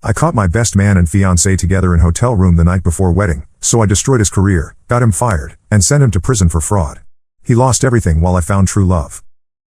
I caught my best man and fiancée together in hotel room the night before wedding, so I destroyed his career, got him fired, and sent him to prison for fraud. He lost everything while I found true love.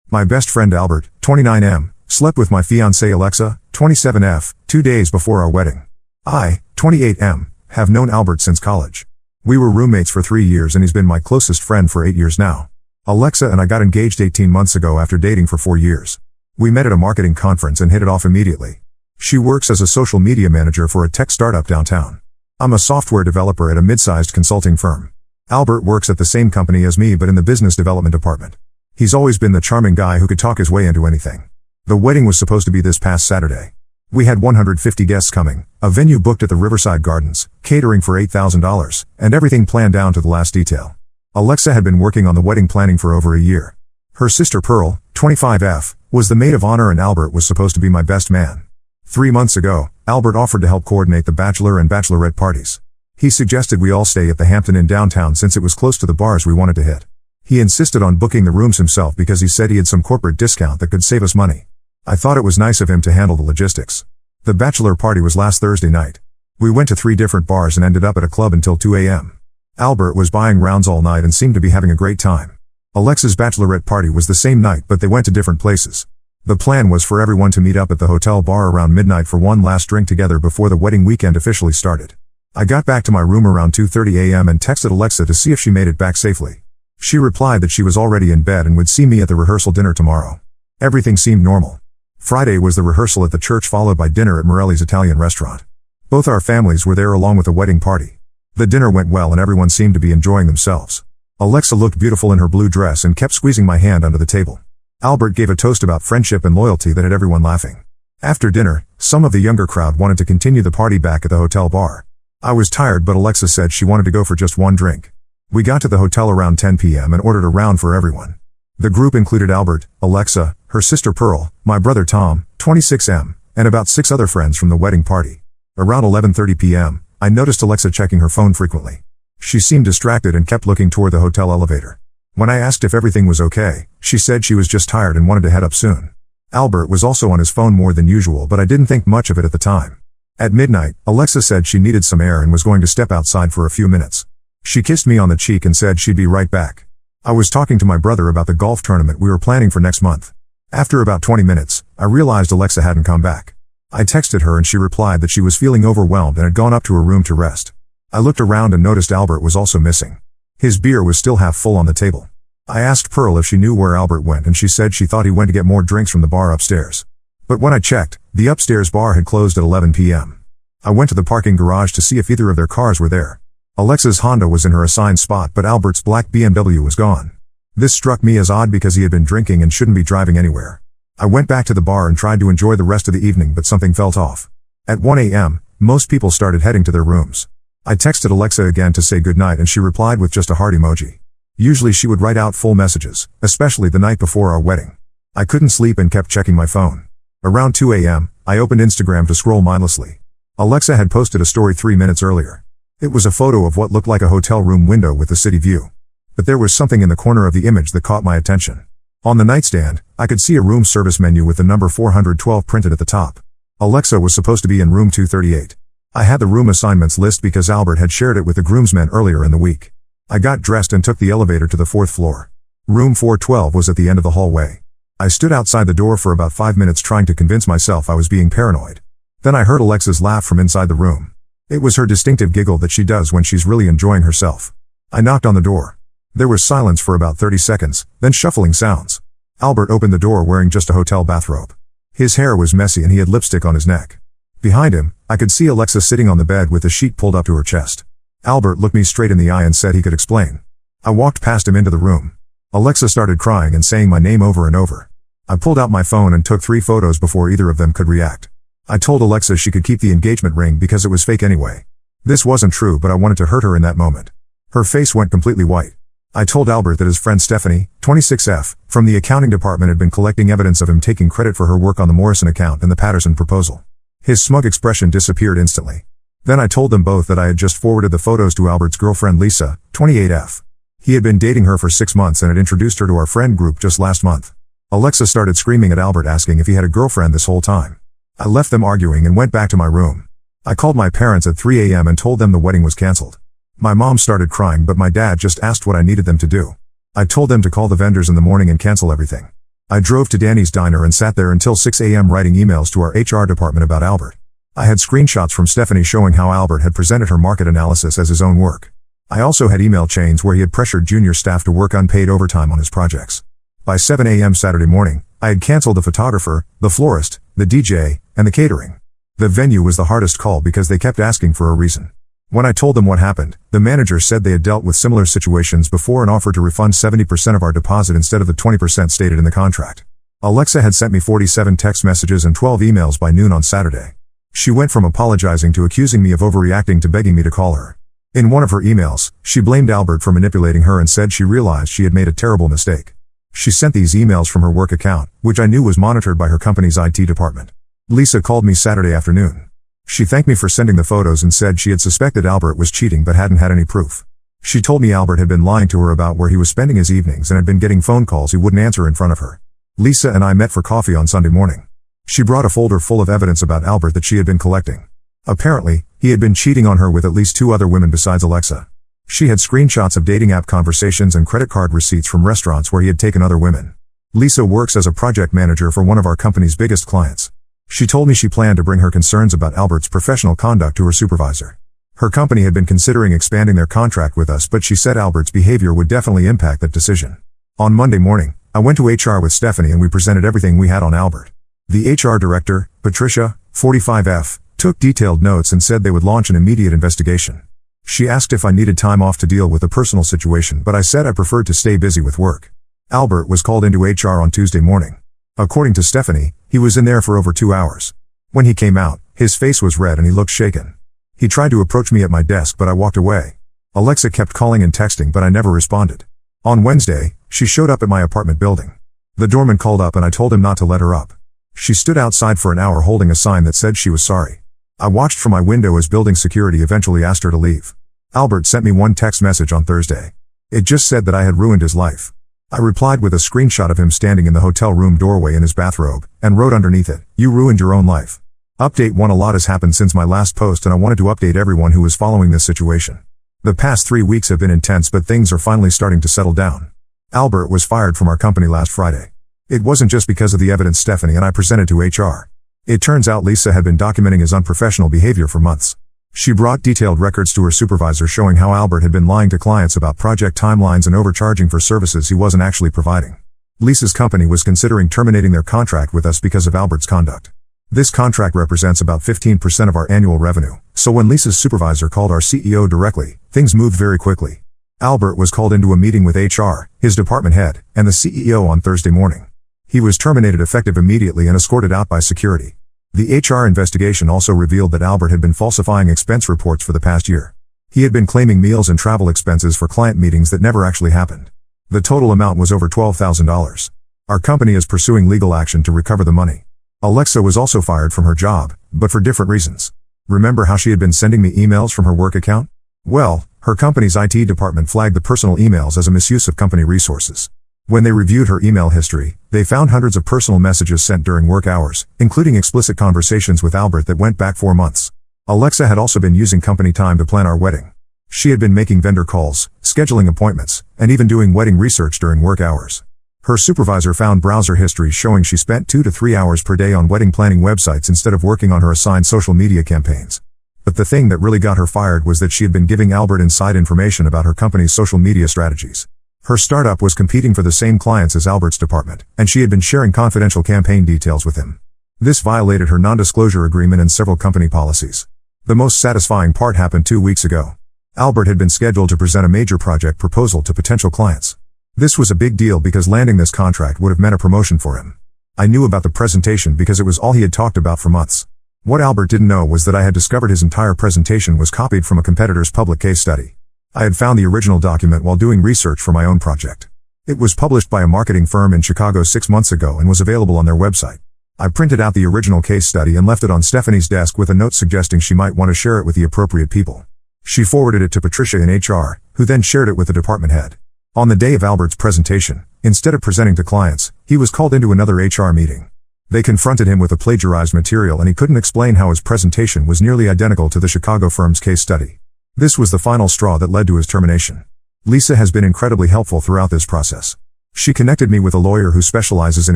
My best friend Albert, 29M, slept with my fiancée Alexa, 27F, 2 days before our wedding. I, 28M, have known Albert since college. We were roommates for 3 years and he's been my closest friend for 8 years now. Alexa and I got engaged 18 months ago after dating for 4 years. We met at a marketing conference and hit it off immediately. She works as a social media manager for a tech startup downtown. I'm a software developer at a mid-sized consulting firm. Albert works at the same company as me but in the business development department. He's always been the charming guy who could talk his way into anything. The wedding was supposed to be this past Saturday. We had 150 guests coming, a venue booked at the Riverside Gardens, catering for $8,000, and everything planned down to the last detail. Alexa had been working on the wedding planning for over a year. Her sister Pearl, 25F, was the maid of honor and Albert was supposed to be my best man. 3 months ago, Albert offered to help coordinate the bachelor and bachelorette parties. He suggested we all stay at the Hampton Inn downtown since it was close to the bars we wanted to hit. He insisted on booking the rooms himself because he said he had some corporate discount that could save us money. I thought it was nice of him to handle the logistics. The bachelor party was last Thursday night. We went to 3 different bars and ended up at a club until 2 a.m. Albert was buying rounds all night and seemed to be having a great time. Alexa's bachelorette party was the same night but they went to different places. The plan was for everyone to meet up at the hotel bar around midnight for one last drink together before the wedding weekend officially started. I got back to my room around 2:30 a.m. and texted Alexa to see if she made it back safely. She replied that she was already in bed and would see me at the rehearsal dinner tomorrow. Everything seemed normal. Friday was the rehearsal at the church followed by dinner at Morelli's Italian restaurant. Both our families were there along with the wedding party. The dinner went well and everyone seemed to be enjoying themselves. Alexa looked beautiful in her blue dress and kept squeezing my hand under the table. Albert gave a toast about friendship and loyalty that had everyone laughing. After dinner, some of the younger crowd wanted to continue the party back at the hotel bar. I was tired but Alexa said she wanted to go for just one drink. We got to the hotel around 10 p.m. and ordered a round for everyone. The group included Albert, Alexa, her sister Pearl, my brother Tom, 26M, and about 6 other friends from the wedding party. Around 11:30 p.m., I noticed Alexa checking her phone frequently. She seemed distracted and kept looking toward the hotel elevator. When I asked if everything was okay, she said she was just tired and wanted to head up soon. Albert was also on his phone more than usual but I didn't think much of it at the time. At midnight, Alexa said she needed some air and was going to step outside for a few minutes. She kissed me on the cheek and said she'd be right back. I was talking to my brother about the golf tournament we were planning for next month. After about 20 minutes, I realized Alexa hadn't come back. I texted her and she replied that she was feeling overwhelmed and had gone up to her room to rest. I looked around and noticed Albert was also missing. His beer was still half full on the table. I asked Pearl if she knew where Albert went and she said she thought he went to get more drinks from the bar upstairs. But when I checked, the upstairs bar had closed at 11 p.m. I went to the parking garage to see if either of their cars were there. Alexa's Honda was in her assigned spot but Albert's black BMW was gone. This struck me as odd because he had been drinking and shouldn't be driving anywhere. I went back to the bar and tried to enjoy the rest of the evening but something felt off. At 1 a.m., most people started heading to their rooms. I texted Alexa again to say goodnight and she replied with just a heart emoji. Usually she would write out full messages, especially the night before our wedding. I couldn't sleep and kept checking my phone. Around 2 a.m., I opened Instagram to scroll mindlessly. Alexa had posted a story 3 minutes earlier. It was a photo of what looked like a hotel room window with the city view. But there was something in the corner of the image that caught my attention. On the nightstand, I could see a room service menu with the number 412 printed at the top. Alexa was supposed to be in room 238. I had the room assignments list because Albert had shared it with the groomsmen earlier in the week. I got dressed and took the elevator to the 4th floor. Room 412 was at the end of the hallway. I stood outside the door for about 5 minutes trying to convince myself I was being paranoid. Then I heard Alexa's laugh from inside the room. It was her distinctive giggle that she does when she's really enjoying herself. I knocked on the door. There was silence for about 30 seconds, then shuffling sounds. Albert opened the door wearing just a hotel bathrobe. His hair was messy and he had lipstick on his neck. Behind him, I could see Alexa sitting on the bed with the sheet pulled up to her chest. Albert looked me straight in the eye and said he could explain. I walked past him into the room. Alexa started crying and saying my name over and over. I pulled out my phone and took 3 photos before either of them could react. I told Alexa she could keep the engagement ring because it was fake anyway. This wasn't true but I wanted to hurt her in that moment. Her face went completely white. I told Albert that his friend Stephanie, 26F, from the accounting department had been collecting evidence of him taking credit for her work on the Morrison account and the Patterson proposal. His smug expression disappeared instantly. Then I told them both that I had just forwarded the photos to Albert's girlfriend Lisa, 28F. He had been dating her for 6 months and had introduced her to our friend group just last month. Alexa started screaming at Albert asking if he had a girlfriend this whole time. I left them arguing and went back to my room. I called my parents at 3 a.m. and told them the wedding was cancelled. My mom started crying, but my dad just asked what I needed them to do. I told them to call the vendors in the morning and cancel everything. I drove to Danny's diner and sat there until 6 a.m. writing emails to our HR department about Albert. I had screenshots from Stephanie showing how Albert had presented her market analysis as his own work. I also had email chains where he had pressured junior staff to work unpaid overtime on his projects. By 7 a.m. Saturday morning, I had cancelled the photographer, the florist, the DJ, and the catering. The venue was the hardest call because they kept asking for a reason. When I told them what happened, the manager said they had dealt with similar situations before and offered to refund 70% of our deposit instead of the 20% stated in the contract. Alexa had sent me 47 text messages and 12 emails by noon on Saturday. She went from apologizing to accusing me of overreacting to begging me to call her. In one of her emails, she blamed Albert for manipulating her and said she realized she had made a terrible mistake. She sent these emails from her work account, which I knew was monitored by her company's IT department. Lisa called me Saturday afternoon. She thanked me for sending the photos and said she had suspected Albert was cheating but hadn't had any proof. She told me Albert had been lying to her about where he was spending his evenings and had been getting phone calls he wouldn't answer in front of her. Lisa and I met for coffee on Sunday morning. She brought a folder full of evidence about Albert that she had been collecting. Apparently, he had been cheating on her with at least 2 other women besides Alexa. She had screenshots of dating app conversations and credit card receipts from restaurants where he had taken other women. Lisa works as a project manager for one of our company's biggest clients. She told me she planned to bring her concerns about Albert's professional conduct to her supervisor. Her company had been considering expanding their contract with us, but she said Albert's behavior would definitely impact that decision. On Monday morning, I went to HR with Stephanie and we presented everything we had on Albert. The HR director, Patricia, 45F, took detailed notes and said they would launch an immediate investigation. She asked if I needed time off to deal with a personal situation, but I said I preferred to stay busy with work. Albert was called into HR on Tuesday morning. According to Stephanie, he was in there for over 2 hours. When he came out, his face was red and he looked shaken. He tried to approach me at my desk, but I walked away. Alexa kept calling and texting, but I never responded. On Wednesday, she showed up at my apartment building. The doorman called up and I told him not to let her up. She stood outside for an hour holding a sign that said she was sorry. I watched from my window as building security eventually asked her to leave. Albert sent me one text message on Thursday. It just said that I had ruined his life. I replied with a screenshot of him standing in the hotel room doorway in his bathrobe, and wrote underneath it, "You ruined your own life." Update 1: A lot has happened since my last post and I wanted to update everyone who was following this situation. The past 3 weeks have been intense, but things are finally starting to settle down. Albert was fired from our company last Friday. It wasn't just because of the evidence Stephanie and I presented to HR. It turns out Lisa had been documenting his unprofessional behavior for months. She brought detailed records to her supervisor showing how Albert had been lying to clients about project timelines and overcharging for services he wasn't actually providing. Lisa's company was considering terminating their contract with us because of Albert's conduct. This contract represents about 15% of our annual revenue, so when Lisa's supervisor called our CEO directly, things moved very quickly. Albert was called into a meeting with HR, his department head, and the CEO on Thursday morning. He was terminated effective immediately and escorted out by security. The HR investigation also revealed that Albert had been falsifying expense reports for the past year. He had been claiming meals and travel expenses for client meetings that never actually happened. The total amount was over $12,000. Our company is pursuing legal action to recover the money. Alexa was also fired from her job, but for different reasons. Remember how she had been sending me emails from her work account? Well, her company's IT department flagged the personal emails as a misuse of company resources. When they reviewed her email history, they found hundreds of personal messages sent during work hours, including explicit conversations with Albert that went back 4 months. Alexa had also been using company time to plan our wedding. She had been making vendor calls, scheduling appointments, and even doing wedding research during work hours. Her supervisor found browser history showing she spent 2 to 3 hours per day on wedding planning websites instead of working on her assigned social media campaigns. But the thing that really got her fired was that she had been giving Albert inside information about her company's social media strategies. Her startup was competing for the same clients as Albert's department, and she had been sharing confidential campaign details with him. This violated her non-disclosure agreement and several company policies. The most satisfying part happened 2 weeks ago. Albert had been scheduled to present a major project proposal to potential clients. This was a big deal because landing this contract would have meant a promotion for him. I knew about the presentation because it was all he had talked about for months. What Albert didn't know was that I had discovered his entire presentation was copied from a competitor's public case study. I had found the original document while doing research for my own project. It was published by a marketing firm in Chicago 6 months ago and was available on their website. I printed out the original case study and left it on Stephanie's desk with a note suggesting she might want to share it with the appropriate people. She forwarded it to Patricia in HR, who then shared it with the department head. On the day of Albert's presentation, instead of presenting to clients, he was called into another HR meeting. They confronted him with the plagiarized material and he couldn't explain how his presentation was nearly identical to the Chicago firm's case study. This was the final straw that led to his termination. Lisa has been incredibly helpful throughout this process. She connected me with a lawyer who specializes in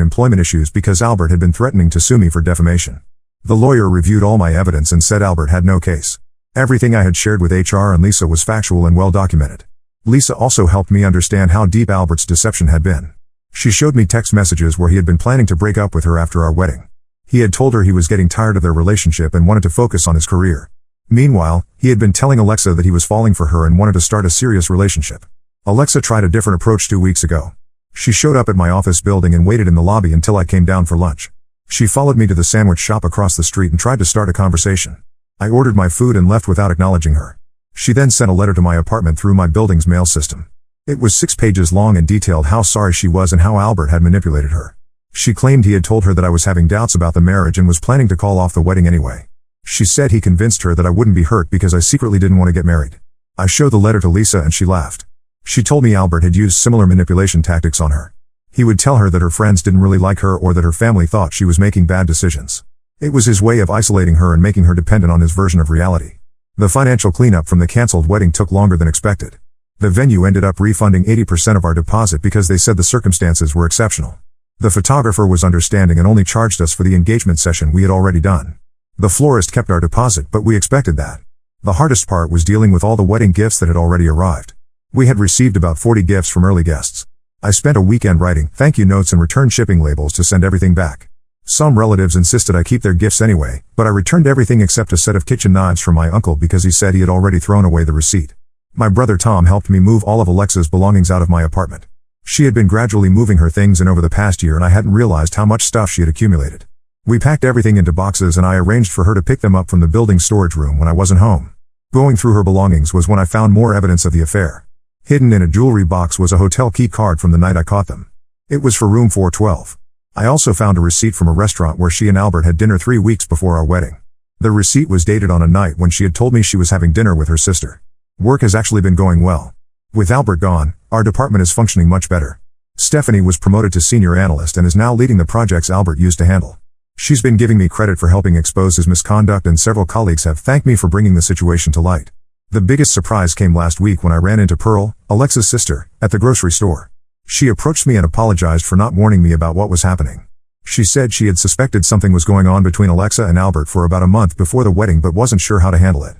employment issues because Albert had been threatening to sue me for defamation. The lawyer reviewed all my evidence and said Albert had no case. Everything I had shared with HR and Lisa was factual and well documented. Lisa also helped me understand how deep Albert's deception had been. She showed me text messages where he had been planning to break up with her after our wedding. He had told her he was getting tired of their relationship and wanted to focus on his career. Meanwhile, he had been telling Alexa that he was falling for her and wanted to start a serious relationship. Alexa tried a different approach 2 weeks ago. She showed up at my office building and waited in the lobby until I came down for lunch. She followed me to the sandwich shop across the street and tried to start a conversation. I ordered my food and left without acknowledging her. She then sent a letter to my apartment through my building's mail system. It was 6 pages long and detailed how sorry she was and how Albert had manipulated her. She claimed he had told her that I was having doubts about the marriage and was planning to call off the wedding anyway. She said he convinced her that I wouldn't be hurt because I secretly didn't want to get married. I showed the letter to Lisa and she laughed. She told me Albert had used similar manipulation tactics on her. He would tell her that her friends didn't really like her or that her family thought she was making bad decisions. It was his way of isolating her and making her dependent on his version of reality. The financial cleanup from the canceled wedding took longer than expected. The venue ended up refunding 80% of our deposit because they said the circumstances were exceptional. The photographer was understanding and only charged us for the engagement session we had already done. The florist kept our deposit, but we expected that. The hardest part was dealing with all the wedding gifts that had already arrived. We had received about 40 gifts from early guests. I spent a weekend writing thank you notes and return shipping labels to send everything back. Some relatives insisted I keep their gifts anyway, but I returned everything except a set of kitchen knives from my uncle because he said he had already thrown away the receipt. My brother Tom helped me move all of Alexa's belongings out of my apartment. She had been gradually moving her things in over the past year and I hadn't realized how much stuff she had accumulated. We packed everything into boxes and I arranged for her to pick them up from the building storage room when I wasn't home. Going through her belongings was when I found more evidence of the affair. Hidden in a jewelry box was a hotel key card from the night I caught them. It was for room 412. I also found a receipt from a restaurant where she and Albert had dinner 3 weeks before our wedding. The receipt was dated on a night when she had told me she was having dinner with her sister. Work has actually been going well. With Albert gone, our department is functioning much better. Stephanie was promoted to senior analyst and is now leading the projects Albert used to handle. She's been giving me credit for helping expose his misconduct and several colleagues have thanked me for bringing the situation to light. The biggest surprise came last week when I ran into Pearl, Alexa's sister, at the grocery store. She approached me and apologized for not warning me about what was happening. She said she had suspected something was going on between Alexa and Albert for about a month before the wedding but wasn't sure how to handle it.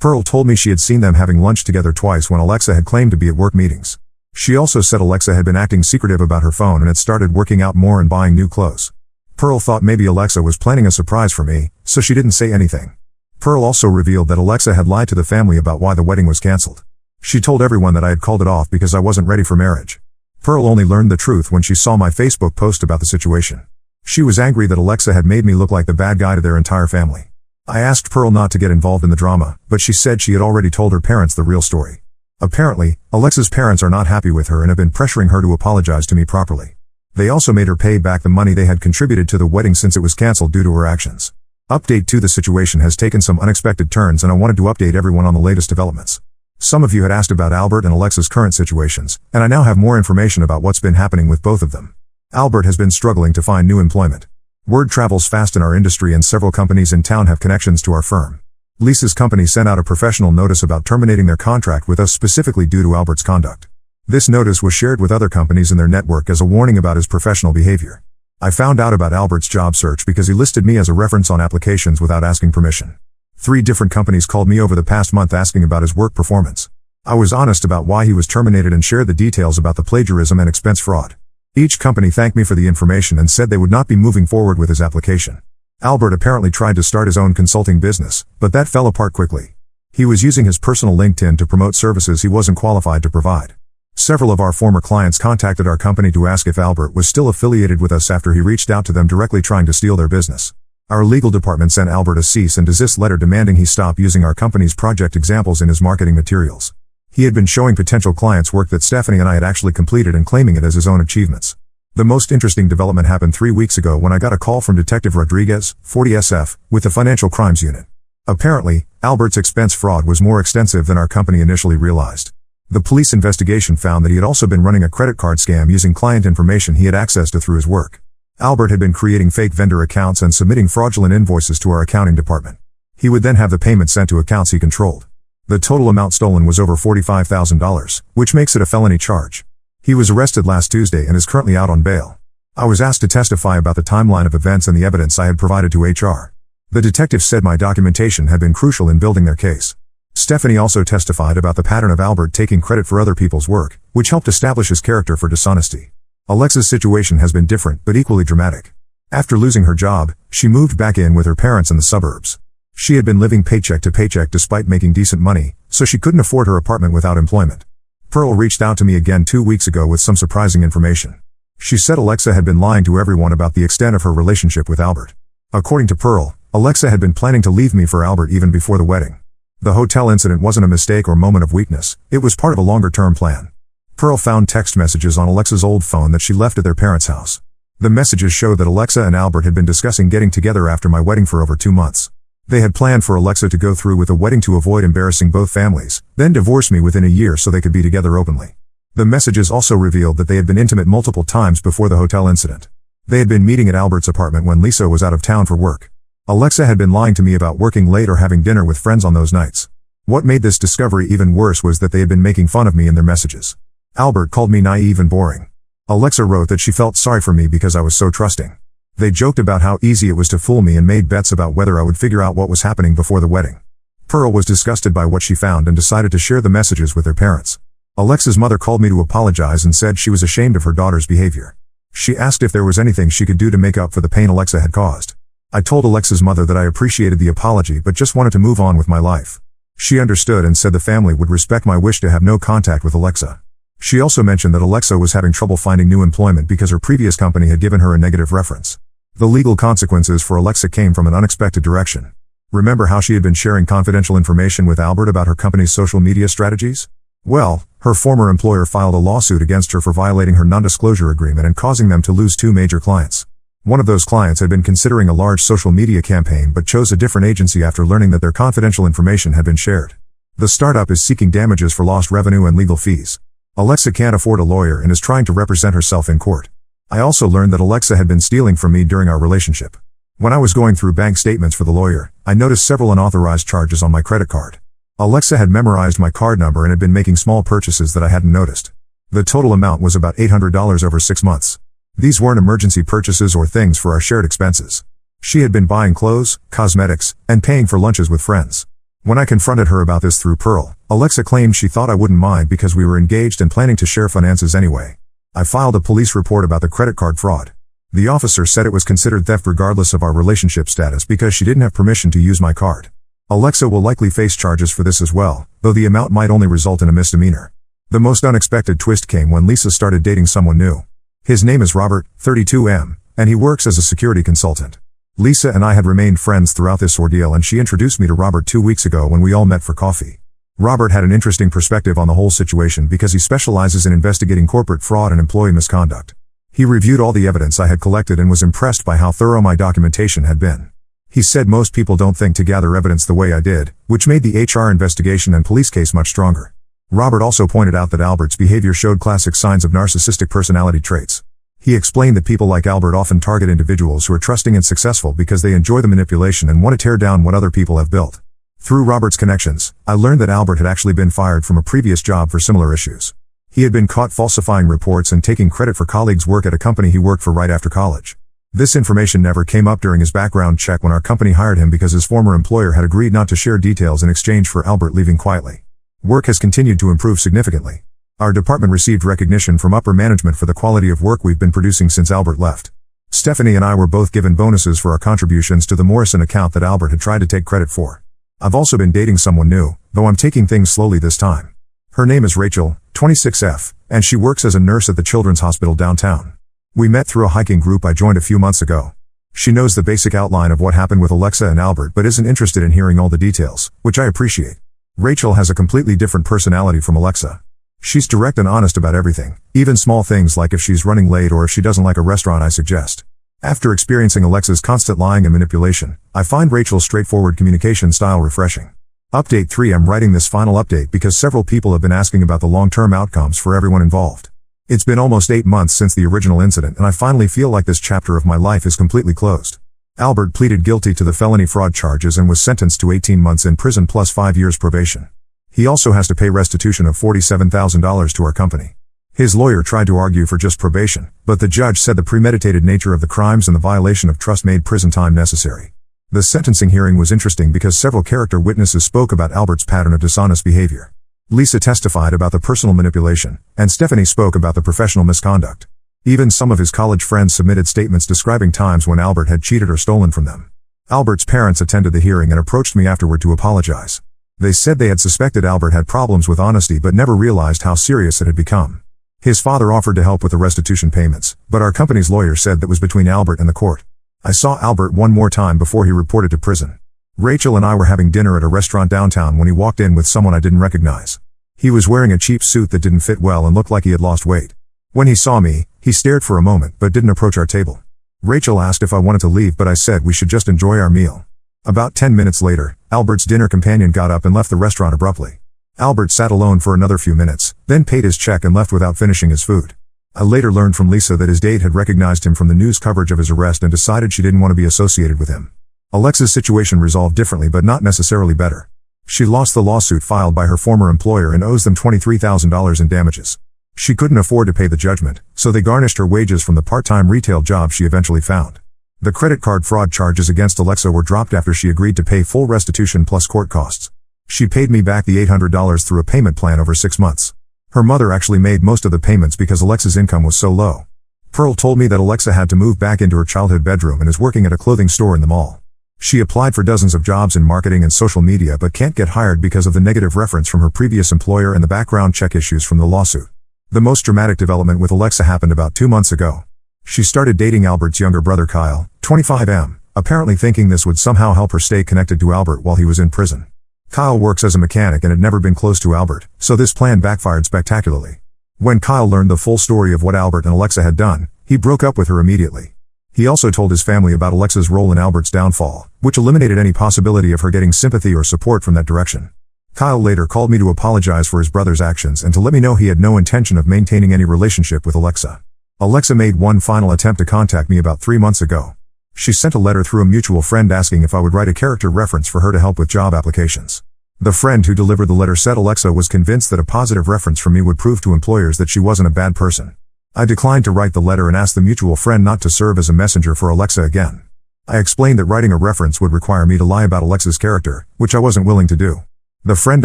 Pearl told me she had seen them having lunch together twice when Alexa had claimed to be at work meetings. She also said Alexa had been acting secretive about her phone and had started working out more and buying new clothes. Pearl thought maybe Alexa was planning a surprise for me, so she didn't say anything. Pearl also revealed that Alexa had lied to the family about why the wedding was canceled. She told everyone that I had called it off because I wasn't ready for marriage. Pearl only learned the truth when she saw my Facebook post about the situation. She was angry that Alexa had made me look like the bad guy to their entire family. I asked Pearl not to get involved in the drama, but she said she had already told her parents the real story. Apparently, Alexa's parents are not happy with her and have been pressuring her to apologize to me properly. They also made her pay back the money they had contributed to the wedding since it was canceled due to her actions. Update 2: The situation has taken some unexpected turns and I wanted to update everyone on the latest developments. Some of you had asked about Albert and Alexa's current situations, and I now have more information about what's been happening with both of them. Albert has been struggling to find new employment. Word travels fast in our industry and several companies in town have connections to our firm. Lisa's company sent out a professional notice about terminating their contract with us specifically due to Albert's conduct. This notice was shared with other companies in their network as a warning about his professional behavior. I found out about Albert's job search because he listed me as a reference on applications without asking permission. 3 different companies called me over the past month asking about his work performance. I was honest about why he was terminated and shared the details about the plagiarism and expense fraud. Each company thanked me for the information and said they would not be moving forward with his application. Albert apparently tried to start his own consulting business, but that fell apart quickly. He was using his personal LinkedIn to promote services he wasn't qualified to provide. Several of our former clients contacted our company to ask if Albert was still affiliated with us after he reached out to them directly trying to steal their business. Our legal department sent Albert a cease and desist letter demanding he stop using our company's project examples in his marketing materials. He had been showing potential clients work that Stephanie and I had actually completed and claiming it as his own achievements. The most interesting development happened 3 weeks ago when I got a call from Detective Rodriguez, 40SF, with the Financial Crimes Unit. Apparently, Albert's expense fraud was more extensive than our company initially realized. The police investigation found that he had also been running a credit card scam using client information he had access to through his work. Albert had been creating fake vendor accounts and submitting fraudulent invoices to our accounting department. He would then have the payment sent to accounts he controlled. The total amount stolen was over $45,000, which makes it a felony charge. He was arrested last Tuesday and is currently out on bail. I was asked to testify about the timeline of events and the evidence I had provided to HR. The detective said my documentation had been crucial in building their case. Stephanie also testified about the pattern of Albert taking credit for other people's work, which helped establish his character for dishonesty. Alexa's situation has been different but equally dramatic. After losing her job, she moved back in with her parents in the suburbs. She had been living paycheck to paycheck despite making decent money, so she couldn't afford her apartment without employment. Pearl reached out to me again 2 weeks ago with some surprising information. She said Alexa had been lying to everyone about the extent of her relationship with Albert. According to Pearl, Alexa had been planning to leave me for Albert even before the wedding. The hotel incident wasn't a mistake or moment of weakness, it was part of a longer-term plan. Pearl found text messages on Alexa's old phone that she left at their parents' house. The messages showed that Alexa and Albert had been discussing getting together after my wedding for over 2 months. They had planned for Alexa to go through with the wedding to avoid embarrassing both families, then divorce me within a year so they could be together openly. The messages also revealed that they had been intimate multiple times before the hotel incident. They had been meeting at Albert's apartment when Lisa was out of town for work. Alexa had been lying to me about working late or having dinner with friends on those nights. What made this discovery even worse was that they had been making fun of me in their messages. Albert called me naive and boring. Alexa wrote that she felt sorry for me because I was so trusting. They joked about how easy it was to fool me and made bets about whether I would figure out what was happening before the wedding. Pearl was disgusted by what she found and decided to share the messages with their parents. Alexa's mother called me to apologize and said she was ashamed of her daughter's behavior. She asked if there was anything she could do to make up for the pain Alexa had caused. I told Alexa's mother that I appreciated the apology but just wanted to move on with my life. She understood and said the family would respect my wish to have no contact with Alexa. She also mentioned that Alexa was having trouble finding new employment because her previous company had given her a negative reference. The legal consequences for Alexa came from an unexpected direction. Remember how she had been sharing confidential information with Albert about her company's social media strategies? Well, her former employer filed a lawsuit against her for violating her non-disclosure agreement and causing them to lose 2 major clients. One of those clients had been considering a large social media campaign but chose a different agency after learning that their confidential information had been shared. The startup is seeking damages for lost revenue and legal fees. Alexa can't afford a lawyer and is trying to represent herself in court. I also learned that Alexa had been stealing from me during our relationship. When I was going through bank statements for the lawyer, I noticed several unauthorized charges on my credit card. Alexa had memorized my card number and had been making small purchases that I hadn't noticed. The total amount was about $800 over 6 months. These weren't emergency purchases or things for our shared expenses. She had been buying clothes, cosmetics, and paying for lunches with friends. When I confronted her about this through Pearl, Alexa claimed she thought I wouldn't mind because we were engaged and planning to share finances anyway. I filed a police report about the credit card fraud. The officer said it was considered theft regardless of our relationship status because she didn't have permission to use my card. Alexa will likely face charges for this as well, though the amount might only result in a misdemeanor. The most unexpected twist came when Lisa started dating someone new. His name is Robert, 32M, and he works as a security consultant. Lisa and I had remained friends throughout this ordeal and she introduced me to Robert 2 weeks ago when we all met for coffee. Robert had an interesting perspective on the whole situation because he specializes in investigating corporate fraud and employee misconduct. He reviewed all the evidence I had collected and was impressed by how thorough my documentation had been. He said most people don't think to gather evidence the way I did, which made the HR investigation and police case much stronger. Robert also pointed out that Albert's behavior showed classic signs of narcissistic personality traits. He explained that people like Albert often target individuals who are trusting and successful because they enjoy the manipulation and want to tear down what other people have built. Through Robert's connections, I learned that Albert had actually been fired from a previous job for similar issues. He had been caught falsifying reports and taking credit for colleagues' work at a company he worked for right after college. This information never came up during his background check when our company hired him because his former employer had agreed not to share details in exchange for Albert leaving quietly. Work has continued to improve significantly. Our department received recognition from upper management for the quality of work we've been producing since Albert left. Stephanie and I were both given bonuses for our contributions to the Morrison account that Albert had tried to take credit for. I've also been dating someone new, though I'm taking things slowly this time. Her name is Rachel, 26F, and she works as a nurse at the Children's Hospital downtown. We met through a hiking group I joined a few months ago. She knows the basic outline of what happened with Alexa and Albert but isn't interested in hearing all the details, which I appreciate. Rachel has a completely different personality from Alexa. She's direct and honest about everything, even small things like if she's running late or if she doesn't like a restaurant I suggest. After experiencing Alexa's constant lying and manipulation, I find Rachel's straightforward communication style refreshing. Update 3: I'm writing this final update because several people have been asking about the long-term outcomes for everyone involved. It's been almost 8 months since the original incident and I finally feel like this chapter of my life is completely closed. Albert pleaded guilty to the felony fraud charges and was sentenced to 18 months in prison plus 5 years probation. He also has to pay restitution of $47,000 to our company. His lawyer tried to argue for just probation, but the judge said the premeditated nature of the crimes and the violation of trust made prison time necessary. The sentencing hearing was interesting because several character witnesses spoke about Albert's pattern of dishonest behavior. Lisa testified about the personal manipulation, and Stephanie spoke about the professional misconduct. Even some of his college friends submitted statements describing times when Albert had cheated or stolen from them. Albert's parents attended the hearing and approached me afterward to apologize. They said they had suspected Albert had problems with honesty but never realized how serious it had become. His father offered to help with the restitution payments, but our company's lawyer said that was between Albert and the court. I saw Albert one more time before he reported to prison. Rachel and I were having dinner at a restaurant downtown when he walked in with someone I didn't recognize. He was wearing a cheap suit that didn't fit well and looked like he had lost weight. When he saw me, he stared for a moment but didn't approach our table. Rachel asked if I wanted to leave but I said we should just enjoy our meal. About 10 minutes later, Albert's dinner companion got up and left the restaurant abruptly. Albert sat alone for another few minutes, then paid his check and left without finishing his food. I later learned from Lisa that his date had recognized him from the news coverage of his arrest and decided she didn't want to be associated with him. Alexa's situation resolved differently but not necessarily better. She lost the lawsuit filed by her former employer and owes them $23,000 in damages. She couldn't afford to pay the judgment, so they garnished her wages from the part-time retail job she eventually found. The credit card fraud charges against Alexa were dropped after she agreed to pay full restitution plus court costs. She paid me back the $800 through a payment plan over 6 months. Her mother actually made most of the payments because Alexa's income was so low. Pearl told me that Alexa had to move back into her childhood bedroom and is working at a clothing store in the mall. She applied for dozens of jobs in marketing and social media but can't get hired because of the negative reference from her previous employer and the background check issues from the lawsuit. The most dramatic development with Alexa happened about 2 months ago. She started dating Albert's younger brother Kyle, 25M, apparently thinking this would somehow help her stay connected to Albert while he was in prison. Kyle works as a mechanic and had never been close to Albert, so this plan backfired spectacularly. When Kyle learned the full story of what Albert and Alexa had done, he broke up with her immediately. He also told his family about Alexa's role in Albert's downfall, which eliminated any possibility of her getting sympathy or support from that direction. Kyle later called me to apologize for his brother's actions and to let me know he had no intention of maintaining any relationship with Alexa. Alexa made one final attempt to contact me about 3 months ago. She sent a letter through a mutual friend asking if I would write a character reference for her to help with job applications. The friend who delivered the letter said Alexa was convinced that a positive reference from me would prove to employers that she wasn't a bad person. I declined to write the letter and asked the mutual friend not to serve as a messenger for Alexa again. I explained that writing a reference would require me to lie about Alexa's character, which I wasn't willing to do. The friend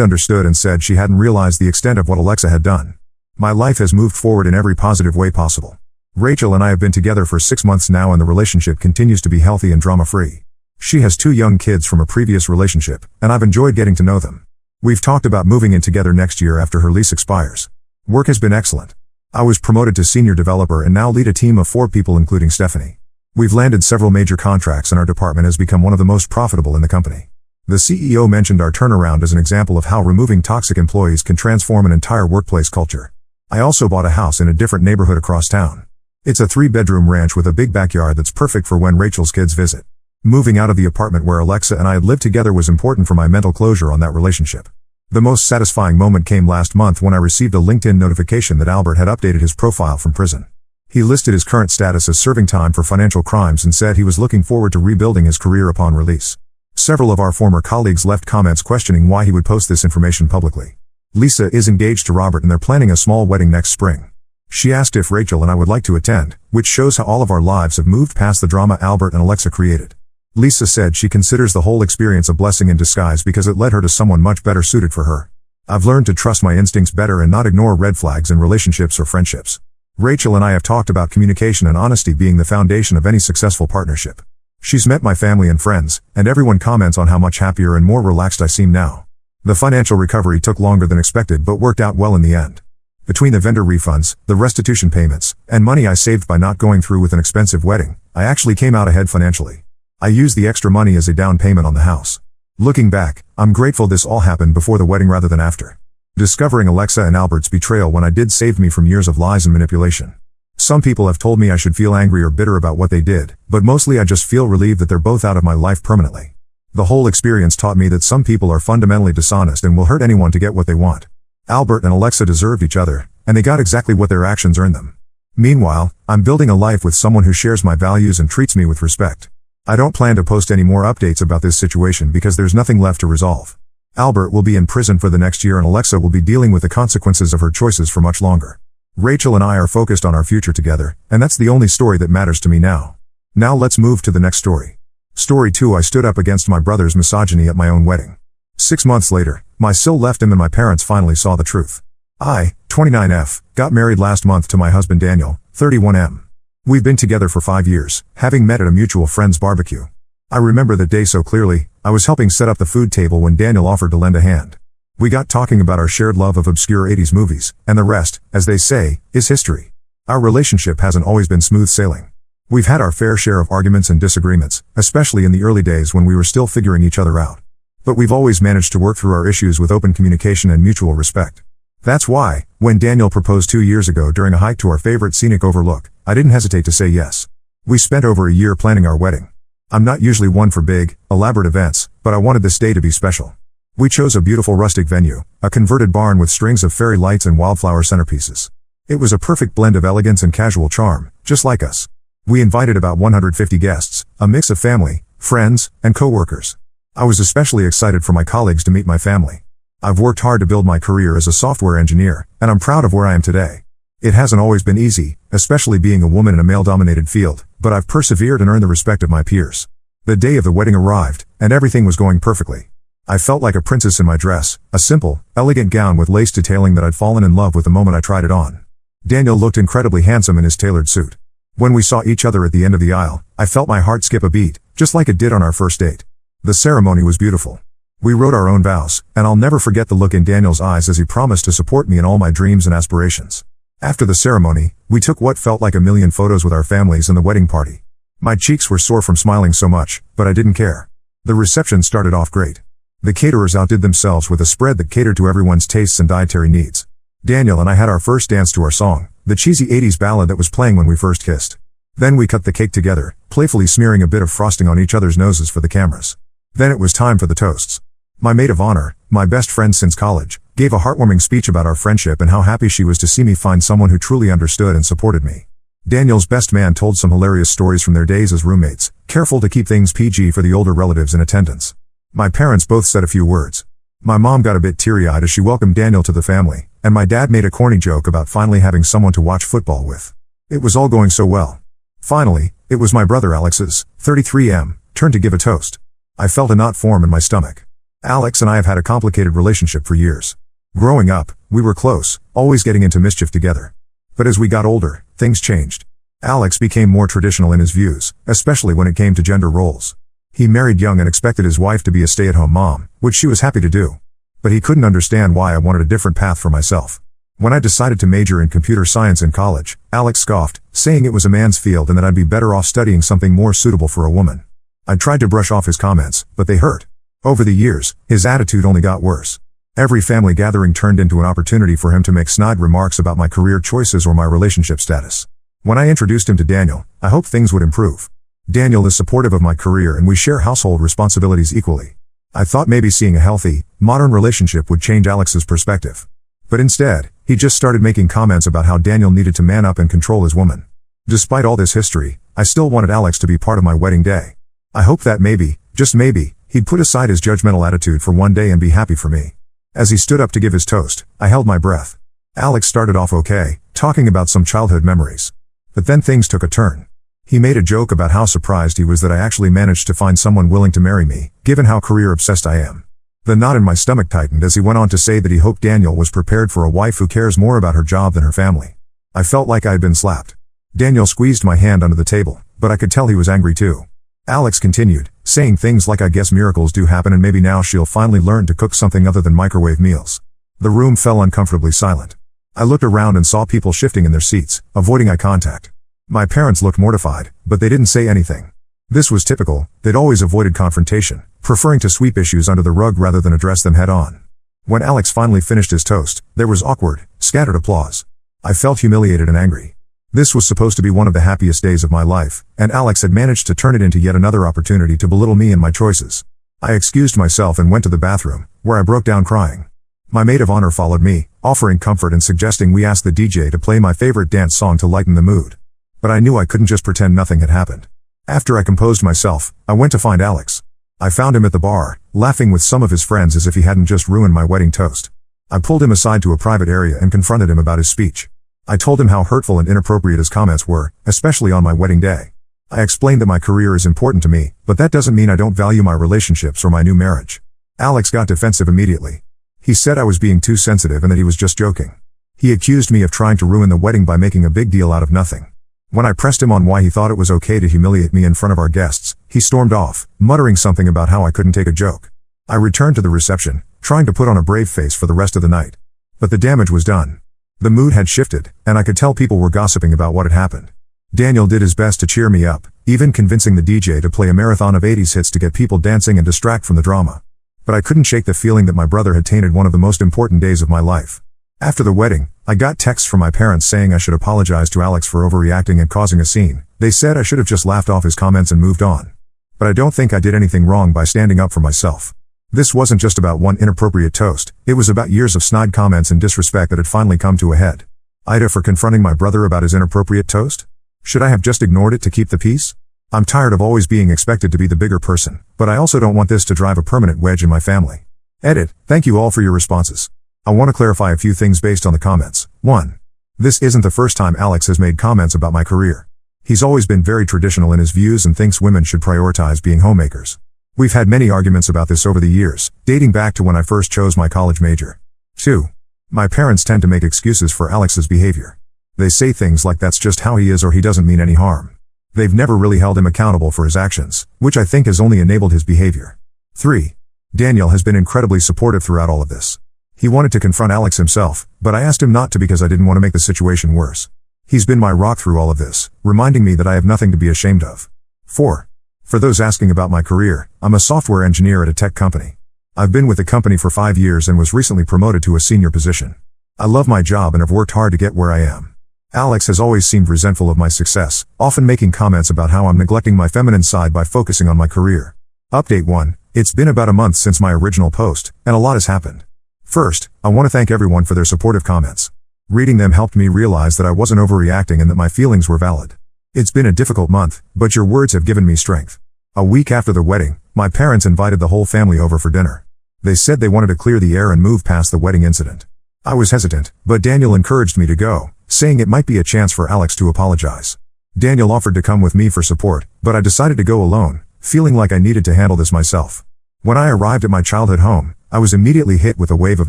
understood and said she hadn't realized the extent of what Alexa had done. My life has moved forward in every positive way possible. Rachel and I have been together for 6 months now and the relationship continues to be healthy and drama-free. She has 2 young kids from a previous relationship, and I've enjoyed getting to know them. We've talked about moving in together next year after her lease expires. Work has been excellent. I was promoted to senior developer and now lead a team of 4 people including Stephanie. We've landed several major contracts and our department has become one of the most profitable in the company. The CEO mentioned our turnaround as an example of how removing toxic employees can transform an entire workplace culture. I also bought a house in a different neighborhood across town. It's a 3-bedroom ranch with a big backyard that's perfect for when Rachel's kids visit. Moving out of the apartment where Alexa and I had lived together was important for my mental closure on that relationship. The most satisfying moment came last month when I received a LinkedIn notification that Albert had updated his profile from prison. He listed his current status as serving time for financial crimes and said he was looking forward to rebuilding his career upon release. Several of our former colleagues left comments questioning why he would post this information publicly. Lisa is engaged to Robert and they're planning a small wedding next spring. She asked if Rachel and I would like to attend, which shows how all of our lives have moved past the drama Albert and Alexa created. Lisa said she considers the whole experience a blessing in disguise because it led her to someone much better suited for her. I've learned to trust my instincts better and not ignore red flags in relationships or friendships. Rachel and I have talked about communication and honesty being the foundation of any successful partnership. She's met my family and friends, and everyone comments on how much happier and more relaxed I seem now. The financial recovery took longer than expected but worked out well in the end. Between the vendor refunds, the restitution payments, and money I saved by not going through with an expensive wedding, I actually came out ahead financially. I used the extra money as a down payment on the house. Looking back, I'm grateful this all happened before the wedding rather than after. Discovering Alexa and Albert's betrayal when I did saved me from years of lies and manipulation. Some people have told me I should feel angry or bitter about what they did, but mostly I just feel relieved that they're both out of my life permanently. The whole experience taught me that some people are fundamentally dishonest and will hurt anyone to get what they want. Albert and Alexa deserved each other, and they got exactly what their actions earned them. Meanwhile, I'm building a life with someone who shares my values and treats me with respect. I don't plan to post any more updates about this situation because there's nothing left to resolve. Albert will be in prison for the next year and Alexa will be dealing with the consequences of her choices for much longer. Rachel and I are focused on our future together, and that's the only story that matters to me now. Now let's move to the next story. Story 2. I stood up against my brother's misogyny at my own wedding. 6 months later, my Sil left him and my parents finally saw the truth. I, 29F, got married last month to my husband Daniel, 31M. We've been together for 5 years, having met at a mutual friend's barbecue. I remember that day so clearly. I was helping set up the food table when Daniel offered to lend a hand. We got talking about our shared love of obscure 80s movies, and the rest, as they say, is history. Our relationship hasn't always been smooth sailing. We've had our fair share of arguments and disagreements, especially in the early days when we were still figuring each other out. But we've always managed to work through our issues with open communication and mutual respect. That's why, when Daniel proposed 2 years ago during a hike to our favorite scenic overlook, I didn't hesitate to say yes. We spent over a year planning our wedding. I'm not usually one for big, elaborate events, but I wanted this day to be special. We chose a beautiful rustic venue, a converted barn with strings of fairy lights and wildflower centerpieces. It was a perfect blend of elegance and casual charm, just like us. We invited about 150 guests, a mix of family, friends, and co-workers. I was especially excited for my colleagues to meet my family. I've worked hard to build my career as a software engineer, and I'm proud of where I am today. It hasn't always been easy, especially being a woman in a male-dominated field, but I've persevered and earned the respect of my peers. The day of the wedding arrived, and everything was going perfectly. I felt like a princess in my dress, a simple, elegant gown with lace detailing that I'd fallen in love with the moment I tried it on. Daniel looked incredibly handsome in his tailored suit. When we saw each other at the end of the aisle, I felt my heart skip a beat, just like it did on our first date. The ceremony was beautiful. We wrote our own vows, and I'll never forget the look in Daniel's eyes as he promised to support me in all my dreams and aspirations. After the ceremony, we took what felt like a million photos with our families and the wedding party. My cheeks were sore from smiling so much, but I didn't care. The reception started off great. The caterers outdid themselves with a spread that catered to everyone's tastes and dietary needs. Daniel and I had our first dance to our song, the cheesy 80s ballad that was playing when we first kissed. Then we cut the cake together, playfully smearing a bit of frosting on each other's noses for the cameras. Then it was time for the toasts. My maid of honor, my best friend since college, gave a heartwarming speech about our friendship and how happy she was to see me find someone who truly understood and supported me. Daniel's best man told some hilarious stories from their days as roommates, careful to keep things PG for the older relatives in attendance. My parents both said a few words. My mom got a bit teary-eyed as she welcomed Daniel to the family, and my dad made a corny joke about finally having someone to watch football with. It was all going so well. Finally, it was my brother Alex's, 33M, turn to give a toast. I felt a knot form in my stomach. Alex and I have had a complicated relationship for years. Growing up, we were close, always getting into mischief together. But as we got older, things changed. Alex became more traditional in his views, especially when it came to gender roles. He married young and expected his wife to be a stay-at-home mom, which she was happy to do. But he couldn't understand why I wanted a different path for myself. When I decided to major in computer science in college, Alex scoffed, saying it was a man's field and that I'd be better off studying something more suitable for a woman. I tried to brush off his comments, but they hurt. Over the years, his attitude only got worse. Every family gathering turned into an opportunity for him to make snide remarks about my career choices or my relationship status. When I introduced him to Daniel, I hoped things would improve. Daniel is supportive of my career and we share household responsibilities equally. I thought maybe seeing a healthy, modern relationship would change Alex's perspective. But instead, he just started making comments about how Daniel needed to man up and control his woman. Despite all this history, I still wanted Alex to be part of my wedding day. I hoped that maybe, just maybe, he'd put aside his judgmental attitude for one day and be happy for me. As he stood up to give his toast, I held my breath. Alex started off okay, talking about some childhood memories. But then things took a turn. He made a joke about how surprised he was that I actually managed to find someone willing to marry me, given how career-obsessed I am. The knot in my stomach tightened as he went on to say that he hoped Daniel was prepared for a wife who cares more about her job than her family. I felt like I had been slapped. Daniel squeezed my hand under the table, but I could tell he was angry too. Alex continued, saying things like I guess miracles do happen and maybe now she'll finally learn to cook something other than microwave meals. The room fell uncomfortably silent. I looked around and saw people shifting in their seats, avoiding eye contact. My parents looked mortified, but they didn't say anything. This was typical, they'd always avoided confrontation, preferring to sweep issues under the rug rather than address them head on. When Alex finally finished his toast, there was awkward, scattered applause. I felt humiliated and angry. This was supposed to be one of the happiest days of my life, and Alex had managed to turn it into yet another opportunity to belittle me and my choices. I excused myself and went to the bathroom, where I broke down crying. My maid of honor followed me, offering comfort and suggesting we ask the DJ to play my favorite dance song to lighten the mood. But I knew I couldn't just pretend nothing had happened. After I composed myself, I went to find Alex. I found him at the bar, laughing with some of his friends as if he hadn't just ruined my wedding toast. I pulled him aside to a private area and confronted him about his speech. I told him how hurtful and inappropriate his comments were, especially on my wedding day. I explained that my career is important to me, but that doesn't mean I don't value my relationships or my new marriage. Alex got defensive immediately. He said I was being too sensitive and that he was just joking. He accused me of trying to ruin the wedding by making a big deal out of nothing. When I pressed him on why he thought it was okay to humiliate me in front of our guests, he stormed off, muttering something about how I couldn't take a joke. I returned to the reception, trying to put on a brave face for the rest of the night. But the damage was done. The mood had shifted, and I could tell people were gossiping about what had happened. Daniel did his best to cheer me up, even convincing the DJ to play a marathon of 80s hits to get people dancing and distract from the drama. But I couldn't shake the feeling that my brother had tainted one of the most important days of my life. After the wedding, I got texts from my parents saying I should apologize to Alex for overreacting and causing a scene. They said I should have just laughed off his comments and moved on. But I don't think I did anything wrong by standing up for myself. This wasn't just about one inappropriate toast, it was about years of snide comments and disrespect that had finally come to a head. Ida for confronting my brother about his inappropriate toast? Should I have just ignored it to keep the peace? I'm tired of always being expected to be the bigger person, but I also don't want this to drive a permanent wedge in my family. Edit. Thank you all for your responses. I want to clarify a few things based on the comments. 1. This isn't the first time Alex has made comments about my career. He's always been very traditional in his views and thinks women should prioritize being homemakers. We've had many arguments about this over the years, dating back to when I first chose my college major. 2. My parents tend to make excuses for Alex's behavior. They say things like that's just how he is or he doesn't mean any harm. They've never really held him accountable for his actions, which I think has only enabled his behavior. 3. Daniel has been incredibly supportive throughout all of this. He wanted to confront Alex himself, but I asked him not to because I didn't want to make the situation worse. He's been my rock through all of this, reminding me that I have nothing to be ashamed of. 4. For those asking about my career, I'm a software engineer at a tech company. I've been with the company for 5 years and was recently promoted to a senior position. I love my job and have worked hard to get where I am. Alex has always seemed resentful of my success, often making comments about how I'm neglecting my feminine side by focusing on my career. Update 1. It's been about a month since my original post, and a lot has happened. First, I want to thank everyone for their supportive comments. Reading them helped me realize that I wasn't overreacting and that my feelings were valid. It's been a difficult month, but your words have given me strength. A week after the wedding, my parents invited the whole family over for dinner. They said they wanted to clear the air and move past the wedding incident. I was hesitant, but Daniel encouraged me to go, saying it might be a chance for Alex to apologize. Daniel offered to come with me for support, but I decided to go alone, feeling like I needed to handle this myself. When I arrived at my childhood home, I was immediately hit with a wave of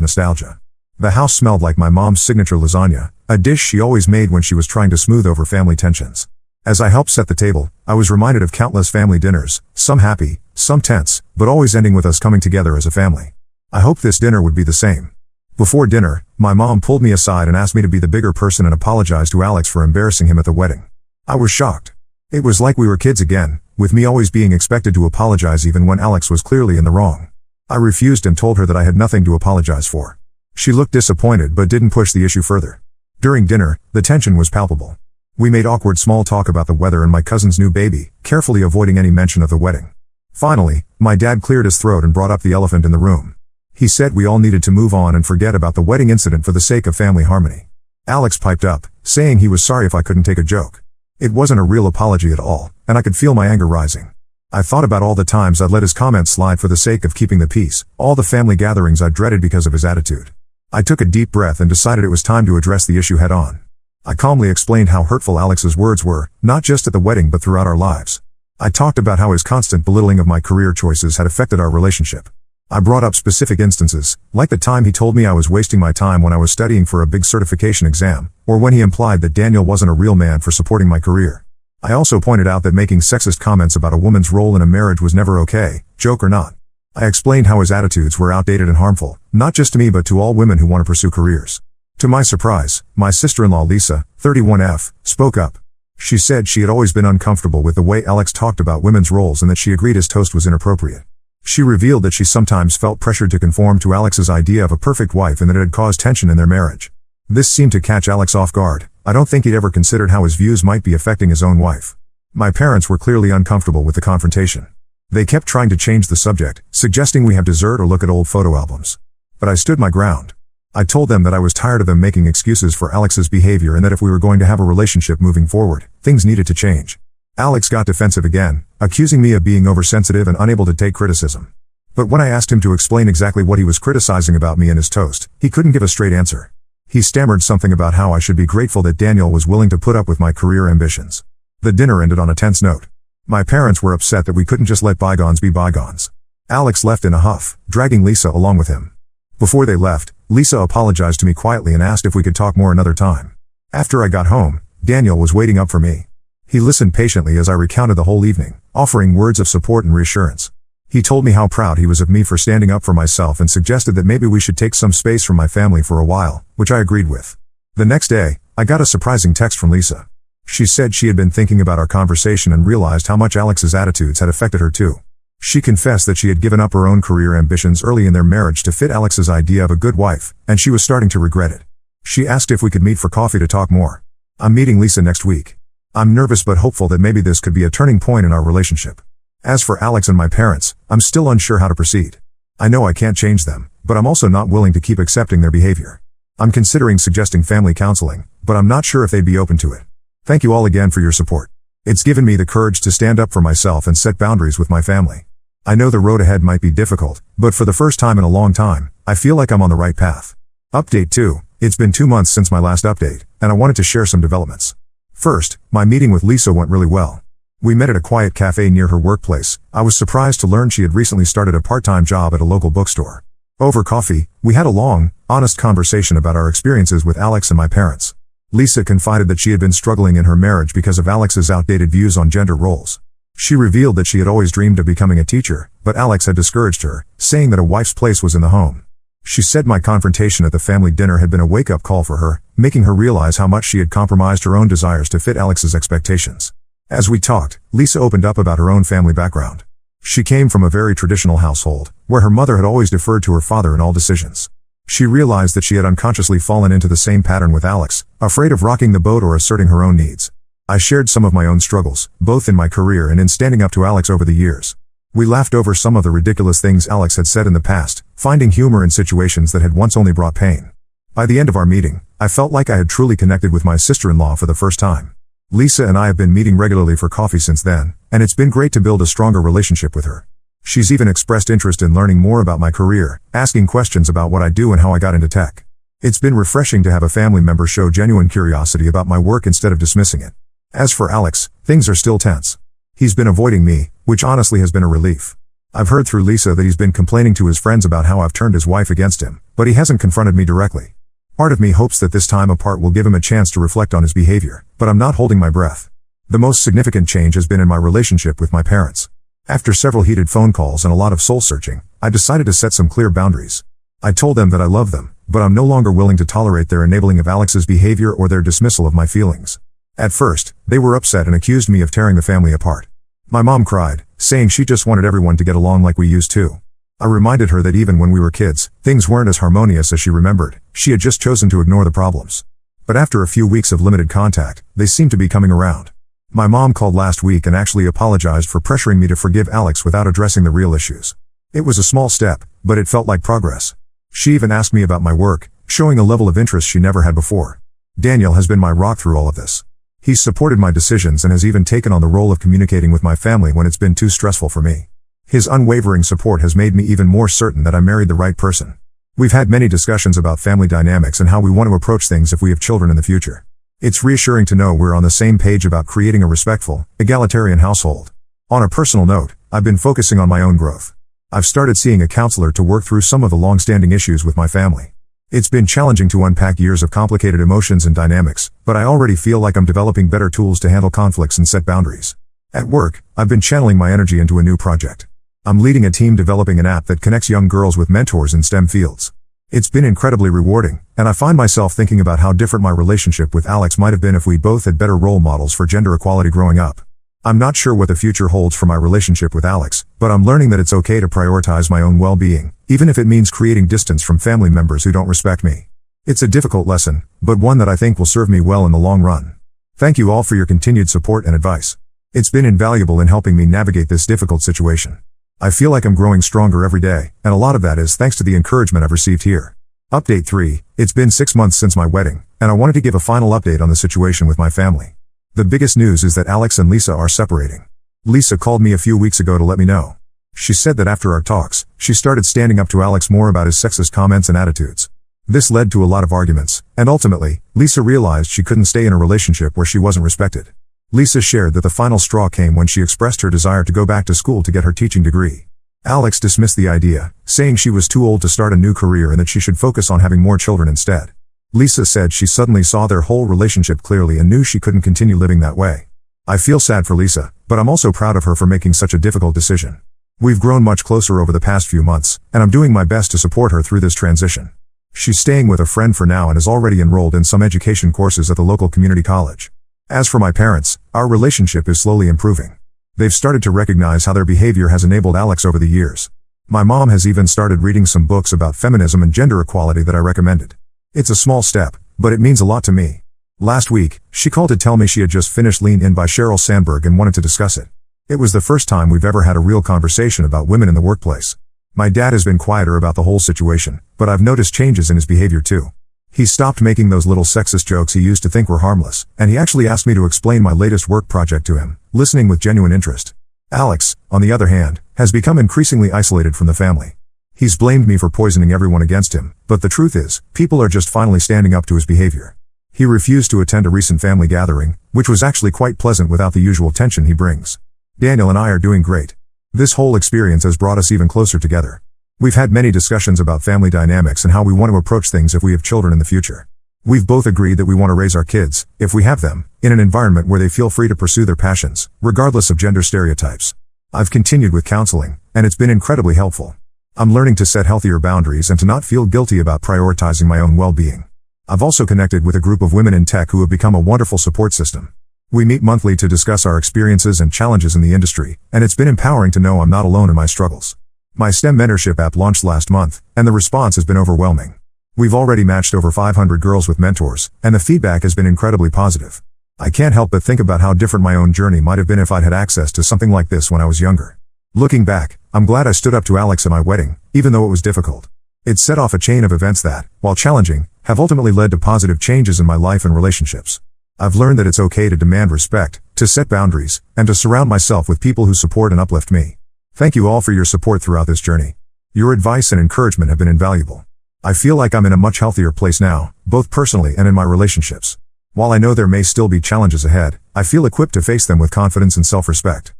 nostalgia. The house smelled like my mom's signature lasagna, a dish she always made when she was trying to smooth over family tensions. As I helped set the table, I was reminded of countless family dinners, some happy, some tense, but always ending with us coming together as a family. I hoped this dinner would be the same. Before dinner, my mom pulled me aside and asked me to be the bigger person and apologize to Alex for embarrassing him at the wedding. I was shocked. It was like we were kids again, with me always being expected to apologize even when Alex was clearly in the wrong. I refused and told her that I had nothing to apologize for. She looked disappointed but didn't push the issue further. During dinner, the tension was palpable. We made awkward small talk about the weather and my cousin's new baby, carefully avoiding any mention of the wedding. Finally, my dad cleared his throat and brought up the elephant in the room. He said we all needed to move on and forget about the wedding incident for the sake of family harmony. Alex piped up, saying he was sorry if I couldn't take a joke. It wasn't a real apology at all, and I could feel my anger rising. I thought about all the times I'd let his comments slide for the sake of keeping the peace, all the family gatherings I dreaded because of his attitude. I took a deep breath and decided it was time to address the issue head on. I calmly explained how hurtful Alex's words were, not just at the wedding but throughout our lives. I talked about how his constant belittling of my career choices had affected our relationship. I brought up specific instances, like the time he told me I was wasting my time when I was studying for a big certification exam, or when he implied that Daniel wasn't a real man for supporting my career. I also pointed out that making sexist comments about a woman's role in a marriage was never okay, joke or not. I explained how his attitudes were outdated and harmful, not just to me but to all women who want to pursue careers. To my surprise, my sister-in-law Lisa, 31F, spoke up. She said she had always been uncomfortable with the way Alex talked about women's roles and that she agreed his toast was inappropriate. She revealed that she sometimes felt pressured to conform to Alex's idea of a perfect wife and that it had caused tension in their marriage. This seemed to catch Alex off guard. I don't think he'd ever considered how his views might be affecting his own wife. My parents were clearly uncomfortable with the confrontation. They kept trying to change the subject, suggesting we have dessert or look at old photo albums. But I stood my ground. I told them that I was tired of them making excuses for Alex's behavior and that if we were going to have a relationship moving forward, things needed to change. Alex got defensive again, accusing me of being oversensitive and unable to take criticism. But when I asked him to explain exactly what he was criticizing about me and his toast, he couldn't give a straight answer. He stammered something about how I should be grateful that Daniel was willing to put up with my career ambitions. The dinner ended on a tense note. My parents were upset that we couldn't just let bygones be bygones. Alex left in a huff, dragging Lisa along with him. Before they left, Lisa apologized to me quietly and asked if we could talk more another time. After I got home, Daniel was waiting up for me. He listened patiently as I recounted the whole evening, offering words of support and reassurance. He told me how proud he was of me for standing up for myself and suggested that maybe we should take some space from my family for a while, which I agreed with. The next day, I got a surprising text from Lisa. She said she had been thinking about our conversation and realized how much Alex's attitudes had affected her too. She confessed that she had given up her own career ambitions early in their marriage to fit Alex's idea of a good wife, and she was starting to regret it. She asked if we could meet for coffee to talk more. I'm meeting Lisa next week. I'm nervous but hopeful that maybe this could be a turning point in our relationship. As for Alex and my parents, I'm still unsure how to proceed. I know I can't change them, but I'm also not willing to keep accepting their behavior. I'm considering suggesting family counseling, but I'm not sure if they'd be open to it. Thank you all again for your support. It's given me the courage to stand up for myself and set boundaries with my family. I know the road ahead might be difficult, but for the first time in a long time, I feel like I'm on the right path. Update 2. It's been 2 months since my last update, and I wanted to share some developments. First, my meeting with Lisa went really well. We met at a quiet cafe near her workplace. I was surprised to learn she had recently started a part-time job at a local bookstore. Over coffee, we had a long, honest conversation about our experiences with Alex and my parents. Lisa confided that she had been struggling in her marriage because of Alex's outdated views on gender roles. She revealed that she had always dreamed of becoming a teacher, but Alex had discouraged her, saying that a wife's place was in the home. She said my confrontation at the family dinner had been a wake-up call for her, making her realize how much she had compromised her own desires to fit Alex's expectations. As we talked, Lisa opened up about her own family background. She came from a very traditional household, where her mother had always deferred to her father in all decisions. She realized that she had unconsciously fallen into the same pattern with Alex, afraid of rocking the boat or asserting her own needs. I shared some of my own struggles, both in my career and in standing up to Alex over the years. We laughed over some of the ridiculous things Alex had said in the past, finding humor in situations that had once only brought pain. By the end of our meeting, I felt like I had truly connected with my sister-in-law for the first time. Lisa and I have been meeting regularly for coffee since then, and it's been great to build a stronger relationship with her. She's even expressed interest in learning more about my career, asking questions about what I do and how I got into tech. It's been refreshing to have a family member show genuine curiosity about my work instead of dismissing it. As for Alex, things are still tense. He's been avoiding me, which honestly has been a relief. I've heard through Lisa that he's been complaining to his friends about how I've turned his wife against him, but he hasn't confronted me directly. Part of me hopes that this time apart will give him a chance to reflect on his behavior, but I'm not holding my breath. The most significant change has been in my relationship with my parents. After several heated phone calls and a lot of soul-searching, I decided to set some clear boundaries. I told them that I love them, but I'm no longer willing to tolerate their enabling of Alex's behavior or their dismissal of my feelings. At first, they were upset and accused me of tearing the family apart. My mom cried, saying she just wanted everyone to get along like we used to. I reminded her that even when we were kids, things weren't as harmonious as she remembered. She had just chosen to ignore the problems. But after a few weeks of limited contact, they seemed to be coming around. My mom called last week and actually apologized for pressuring me to forgive Alex without addressing the real issues. It was a small step, but it felt like progress. She even asked me about my work, showing a level of interest she never had before. Daniel has been my rock through all of this. He's supported my decisions and has even taken on the role of communicating with my family when it's been too stressful for me. His unwavering support has made me even more certain that I married the right person. We've had many discussions about family dynamics and how we want to approach things if we have children in the future. It's reassuring to know we're on the same page about creating a respectful, egalitarian household. On a personal note, I've been focusing on my own growth. I've started seeing a counselor to work through some of the long-standing issues with my family. It's been challenging to unpack years of complicated emotions and dynamics, but I already feel like I'm developing better tools to handle conflicts and set boundaries. At work, I've been channeling my energy into a new project. I'm leading a team developing an app that connects young girls with mentors in STEM fields. It's been incredibly rewarding, and I find myself thinking about how different my relationship with Alex might have been if we both had better role models for gender equality growing up. I'm not sure what the future holds for my relationship with Alex, but I'm learning that it's okay to prioritize my own well-being, even if it means creating distance from family members who don't respect me. It's a difficult lesson, but one that I think will serve me well in the long run. Thank you all for your continued support and advice. It's been invaluable in helping me navigate this difficult situation. I feel like I'm growing stronger every day, and a lot of that is thanks to the encouragement I've received here. Update 3, it's been 6 months since my wedding, and I wanted to give a final update on the situation with my family. The biggest news is that Alex and Lisa are separating. Lisa called me a few weeks ago to let me know. She said that after our talks, she started standing up to Alex more about his sexist comments and attitudes. This led to a lot of arguments, and ultimately, Lisa realized she couldn't stay in a relationship where she wasn't respected. Lisa shared that the final straw came when she expressed her desire to go back to school to get her teaching degree. Alex dismissed the idea, saying she was too old to start a new career and that she should focus on having more children instead. Lisa said she suddenly saw their whole relationship clearly and knew she couldn't continue living that way. I feel sad for Lisa, but I'm also proud of her for making such a difficult decision. We've grown much closer over the past few months, and I'm doing my best to support her through this transition. She's staying with a friend for now and is already enrolled in some education courses at the local community college. As for my parents, our relationship is slowly improving. They've started to recognize how their behavior has enabled Alex over the years. My mom has even started reading some books about feminism and gender equality that I recommended. It's a small step, but it means a lot to me. Last week, she called to tell me she had just finished Lean In by Sheryl Sandberg and wanted to discuss it. It was the first time we've ever had a real conversation about women in the workplace. My dad has been quieter about the whole situation, but I've noticed changes in his behavior too. He stopped making those little sexist jokes he used to think were harmless, and he actually asked me to explain my latest work project to him, listening with genuine interest. Alex, on the other hand, has become increasingly isolated from the family. He's blamed me for poisoning everyone against him, but the truth is, people are just finally standing up to his behavior. He refused to attend a recent family gathering, which was actually quite pleasant without the usual tension he brings. Daniel and I are doing great. This whole experience has brought us even closer together. We've had many discussions about family dynamics and how we want to approach things if we have children in the future. We've both agreed that we want to raise our kids, if we have them, in an environment where they feel free to pursue their passions, regardless of gender stereotypes. I've continued with counseling, and it's been incredibly helpful. I'm learning to set healthier boundaries and to not feel guilty about prioritizing my own well-being. I've also connected with a group of women in tech who have become a wonderful support system. We meet monthly to discuss our experiences and challenges in the industry, and it's been empowering to know I'm not alone in my struggles. My STEM mentorship app launched last month, and the response has been overwhelming. We've already matched over 500 girls with mentors, and the feedback has been incredibly positive. I can't help but think about how different my own journey might have been if I'd had access to something like this when I was younger. Looking back, I'm glad I stood up to Alex at my wedding, even though it was difficult. It set off a chain of events that, while challenging, have ultimately led to positive changes in my life and relationships. I've learned that it's okay to demand respect, to set boundaries, and to surround myself with people who support and uplift me. Thank you all for your support throughout this journey. Your advice and encouragement have been invaluable. I feel like I'm in a much healthier place now, both personally and in my relationships. While I know there may still be challenges ahead, I feel equipped to face them with confidence and self-respect.